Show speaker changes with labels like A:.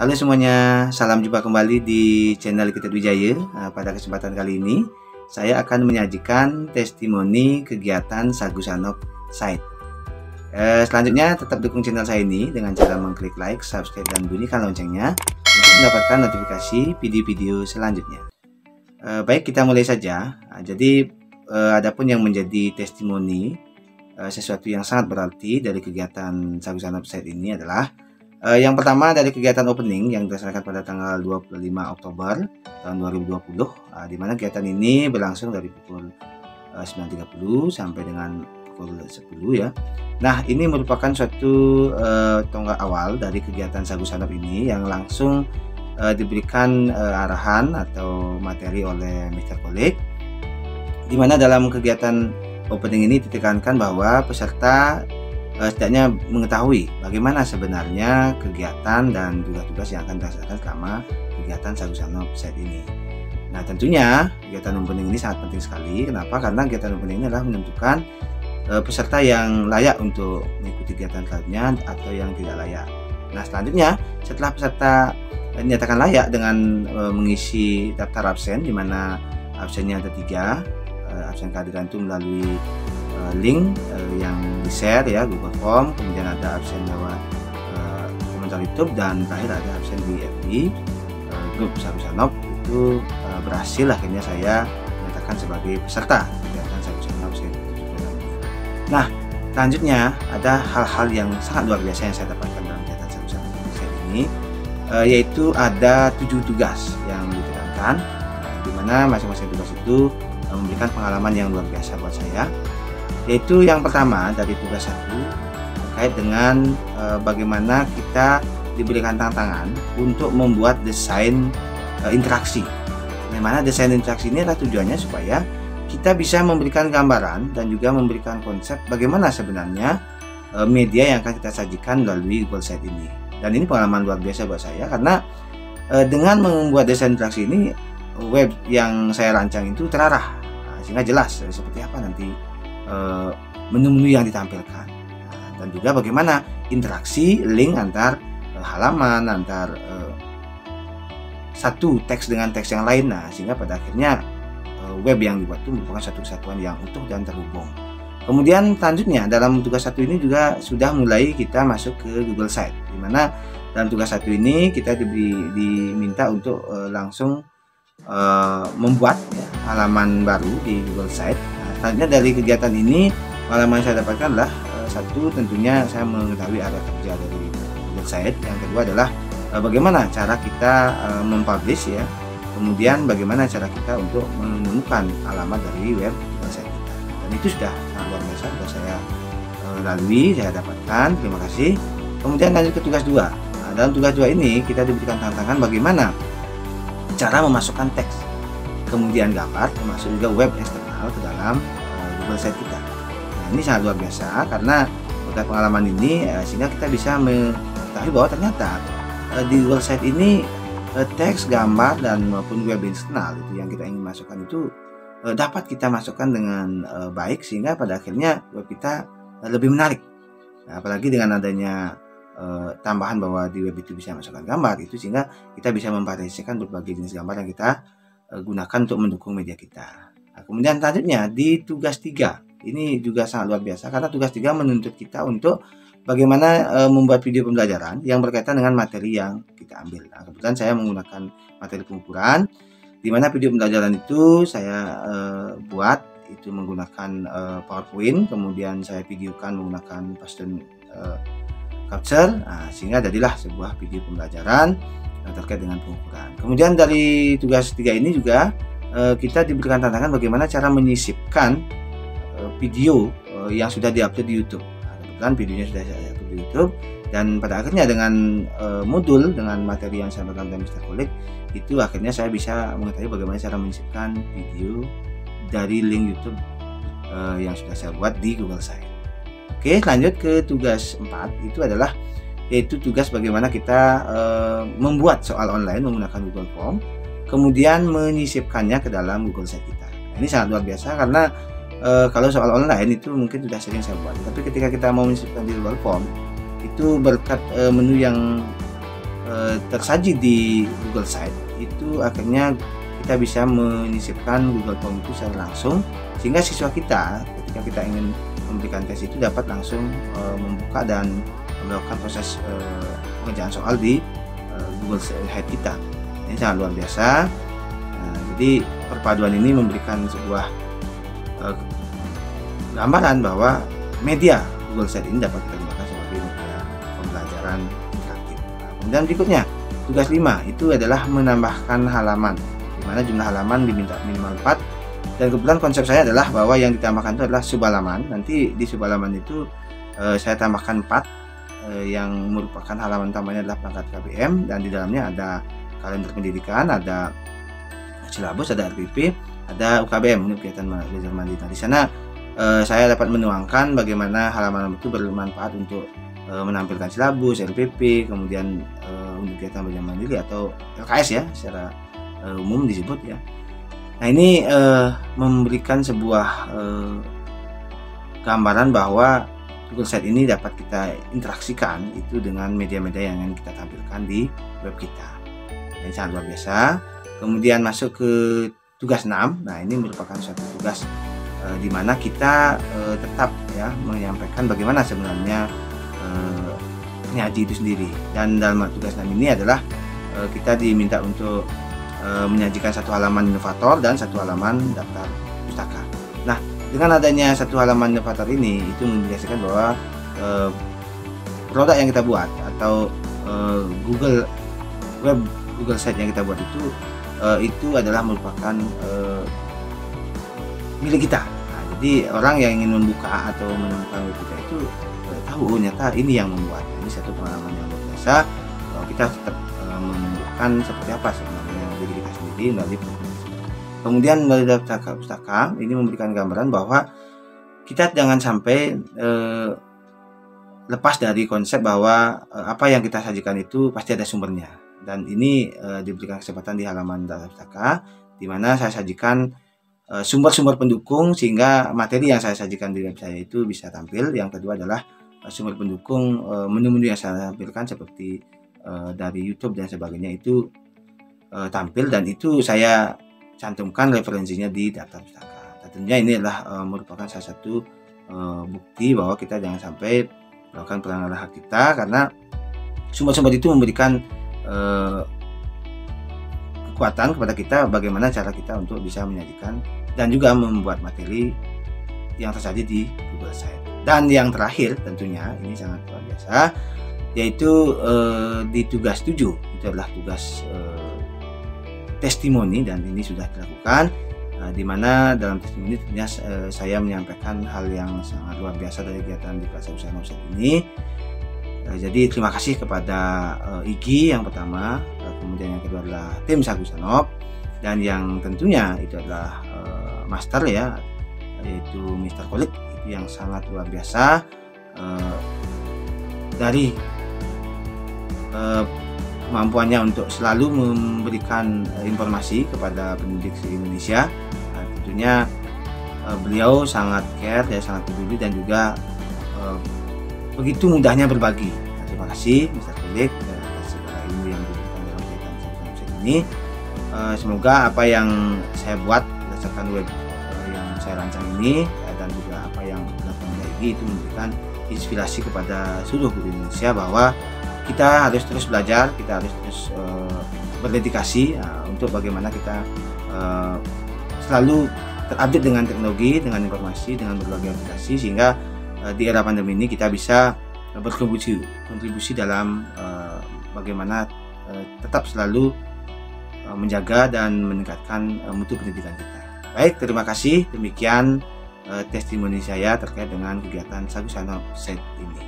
A: Halo semuanya, salam jumpa kembali di channel Kitab Wijaya. Pada kesempatan kali ini, saya akan menyajikan testimoni kegiatan Sagusanop Site. Selanjutnya, tetap dukung channel saya ini dengan cara mengklik like, subscribe, dan bunyikan loncengnya untuk mendapatkan notifikasi video-video selanjutnya. Baik, kita mulai saja. Adapun yang menjadi testimoni sesuatu yang sangat berarti dari kegiatan Sagusanop Site ini adalah yang pertama dari kegiatan opening yang dilaksanakan pada tanggal 25 Oktober tahun 2020, di mana kegiatan ini berlangsung dari pukul 9.30 sampai dengan pukul 10 ya. Nah, ini merupakan suatu tonggak awal dari kegiatan Sagusanop ini yang langsung diberikan arahan atau materi oleh Mr. Kolik, di mana dalam kegiatan opening ini ditekankan bahwa peserta setidaknya mengetahui bagaimana sebenarnya kegiatan dan tugas-tugas yang akan dilaksanakan selama kegiatan Sagusanop Site ini. Nah, tentunya kegiatan opening ini sangat penting sekali. Kenapa? Karena kegiatan opening ini adalah menentukan peserta yang layak untuk mengikuti kegiatan selanjutnya atau yang tidak layak. Nah, selanjutnya setelah peserta dinyatakan layak dengan mengisi daftar absen, di mana absennya ada 3, absen kehadiran itu melalui link yang di-share ya, Google Form, kemudian ada absen lewat komentar YouTube, dan terakhir ada absen di FB grup Sagusanop. Itu berhasil akhirnya saya menyatakan sebagai peserta kegiatan Sagusanop Site. Nah, selanjutnya ada hal-hal yang sangat luar biasa yang saya dapatkan dalam kegiatan Sagusanop Site ini, yaitu ada 7 tugas yang ditekankan, di mana masing-masing tugas itu memberikan pengalaman yang luar biasa buat saya. Yaitu yang pertama dari tugas 1 terkait dengan bagaimana kita diberikan tantangan untuk membuat desain interaksi. Dimana desain interaksi ini adalah tujuannya supaya kita bisa memberikan gambaran dan juga memberikan konsep bagaimana sebenarnya media yang akan kita sajikan melalui Google Site ini. Dan ini pengalaman luar biasa buat saya, karena dengan membuat desain interaksi ini, web yang saya rancang itu terarah, sehingga jelas seperti apa nanti menu-menu yang ditampilkan, dan juga bagaimana interaksi link antar halaman, antar satu teks dengan teks yang lain, sehingga pada akhirnya web yang dibuat itu merupakan satu kesatuan yang utuh dan terhubung. Kemudian selanjutnya dalam tugas 1 ini juga sudah mulai kita masuk ke Google Site, di mana dalam tugas 1 ini kita diminta untuk langsung membuat halaman baru di Google Site. Selanjutnya dari kegiatan ini, pengalaman yang saya dapatkan adalah satu, tentunya saya mengetahui area kerja dari Google Site. Yang kedua adalah bagaimana cara kita mempublish ya, kemudian bagaimana cara kita untuk menemukan alamat dari web Google Site kita. Dan itu sudah sangat luar biasa, sudah saya lalui, saya dapatkan. Terima kasih. Kemudian lanjut ke tugas 2. Dalam tugas 2 ini kita diberikan tantangan bagaimana cara memasukkan teks, kemudian gambar, termasuk juga web eksternal ke dalam Google Site kita. Nah, ini sangat luar biasa karena berkat pengalaman ini sehingga kita bisa mengetahui bahwa ternyata di Google Site ini teks, gambar, dan maupun web eksternal itu yang kita ingin masukkan itu dapat kita masukkan dengan baik, sehingga pada akhirnya web kita lebih menarik. Nah, apalagi dengan adanya tambahan bahwa di web itu bisa masukkan gambar itu, sehingga kita bisa memvariasikan berbagai jenis gambar yang kita gunakan untuk mendukung media kita. Nah, kemudian selanjutnya di tugas 3 ini juga sangat luar biasa, karena tugas 3 menuntut kita untuk bagaimana membuat video pembelajaran yang berkaitan dengan materi yang kita ambil. Nah, kebetulan saya menggunakan materi pengukuran, di mana video pembelajaran itu saya buat itu menggunakan PowerPoint, kemudian saya videokan menggunakan Passion Capture, sehingga jadilah sebuah video pembelajaran terkait dengan pengukuran. Kemudian dari tugas 3 ini juga kita diberikan tantangan bagaimana cara menyisipkan video yang sudah diupload di YouTube. Kebetulan videonya sudah saya upload di YouTube, dan pada akhirnya dengan modul dengan materi yang saya berikan dari Mr. Kolik itu akhirnya saya bisa mengetahui bagaimana cara menyisipkan video dari link YouTube yang sudah saya buat di Google Site. Oke, lanjut ke tugas 4, itu adalah yaitu tugas bagaimana kita membuat soal online menggunakan Google Form, kemudian menyisipkannya ke dalam Google Site kita. Nah, ini sangat luar biasa karena kalau soal online itu mungkin sudah sering saya buat, tapi ketika kita mau menyisipkan di Google Form itu berkat menu yang tersaji di Google Site, itu akhirnya kita bisa menyisipkan Google Form itu secara langsung, sehingga siswa kita ketika kita ingin memberikan tes itu dapat langsung membuka dan melakukan proses pengerjaan soal di Google Site kita. Ini sangat luar biasa. Jadi perpaduan ini memberikan sebuah gambaran bahwa media Google Site ini dapat kita gunakan sebagai media pembelajaran interaktif. Kemudian berikutnya, tugas 5 itu adalah menambahkan halaman, di mana jumlah halaman diminta minimal 4. Dan kebetulan konsep saya adalah bahwa yang ditambahkan itu adalah subbalaman. Nanti di subbalaman itu saya tambahkan 4 yang merupakan halaman utamanya adalah perangkat KBM, dan di dalamnya ada kalender pendidikan, ada silabus, ada RPP, ada UKBM, ini kegiatan belajar mandiri. Nah, di sana saya dapat menuangkan bagaimana halaman itu bermanfaat untuk menampilkan silabus, RPP, kemudian untuk kegiatan belajar mandiri atau LKS ya, secara umum disebut ya. Nah, ini memberikan sebuah gambaran bahwa Google Site ini dapat kita interaksikan itu dengan media-media yang ingin kita tampilkan di web kita. Ini sangat luar biasa. Kemudian masuk ke tugas 6. Nah, ini merupakan suatu tugas di mana kita tetap ya menyampaikan bagaimana sebenarnya penyaji itu sendiri. Dan dalam tugas 6 ini adalah kita diminta untuk menyajikan satu halaman inovator dan satu halaman daftar pustaka. Nah, dengan adanya satu halaman inovator ini, itu mengindikasikan bahwa produk yang kita buat atau Google Site yang kita buat itu adalah merupakan milik kita. Nah, jadi orang yang ingin membuka atau menemukan web kita itu tahu ternyata ini yang membuat. Ini satu pengalaman yang luar biasa. Kalau kita tetap menunjukkan seperti apa sebenarnya diri kita sendiri melalui kemudian melalui daftar pustaka ini memberikan gambaran bahwa kita jangan sampai lepas dari konsep bahwa apa yang kita sajikan itu pasti ada sumbernya, dan ini diberikan kesempatan di halaman daftar pustaka di mana saya sajikan sumber-sumber pendukung sehingga materi yang saya sajikan di web saya itu bisa tampil. Yang kedua adalah sumber pendukung menu-menu yang saya tampilkan seperti dari YouTube dan sebagainya itu tampil, dan itu saya cantumkan referensinya di daftar pustaka. Tentunya ini adalah merupakan salah satu bukti bahwa kita jangan sampai melakukan pelanggaran hak kita, karena sumber-sumber itu memberikan kekuatan kepada kita bagaimana cara kita untuk bisa menyajikan dan juga membuat materi yang tersaji di Google Site. Dan yang terakhir tentunya ini sangat luar biasa, yaitu di tugas 7 itu adalah tugas testimoni, dan ini sudah dilakukan di mana dalam testimoni tentunya saya menyampaikan hal yang sangat luar biasa dari kegiatan di kelas usaha offset ini. Jadi terima kasih kepada IGI yang pertama, kemudian yang kedua adalah tim Sagusanop, dan yang tentunya itu adalah master ya, yaitu Mr. Kolik, itu yang sangat luar biasa dari kemampuannya untuk selalu memberikan informasi kepada pendidik di Indonesia. Nah, tentunya beliau sangat care, dia sangat peduli, dan juga begitu mudahnya berbagi. Nah, terima kasih Mr. Kolik atas segala ilmu yang diberikan dalam kegiatan Sagusanop ini. Semoga apa yang saya buat berdasarkan web yang saya rancang ini dan juga apa yang dilakukan lagi itu memberikan inspirasi kepada seluruh guru Indonesia bahwa kita harus terus belajar, kita harus terus berdedikasi untuk bagaimana kita selalu terupdate dengan teknologi, dengan informasi, dengan berbagai aplikasi, sehingga di era pandemi ini kita bisa berkontribusi dalam bagaimana tetap selalu menjaga dan meningkatkan mutu pendidikan kita. Baik, terima kasih. Demikian testimoni saya terkait dengan kegiatan Sagusanop Site ini.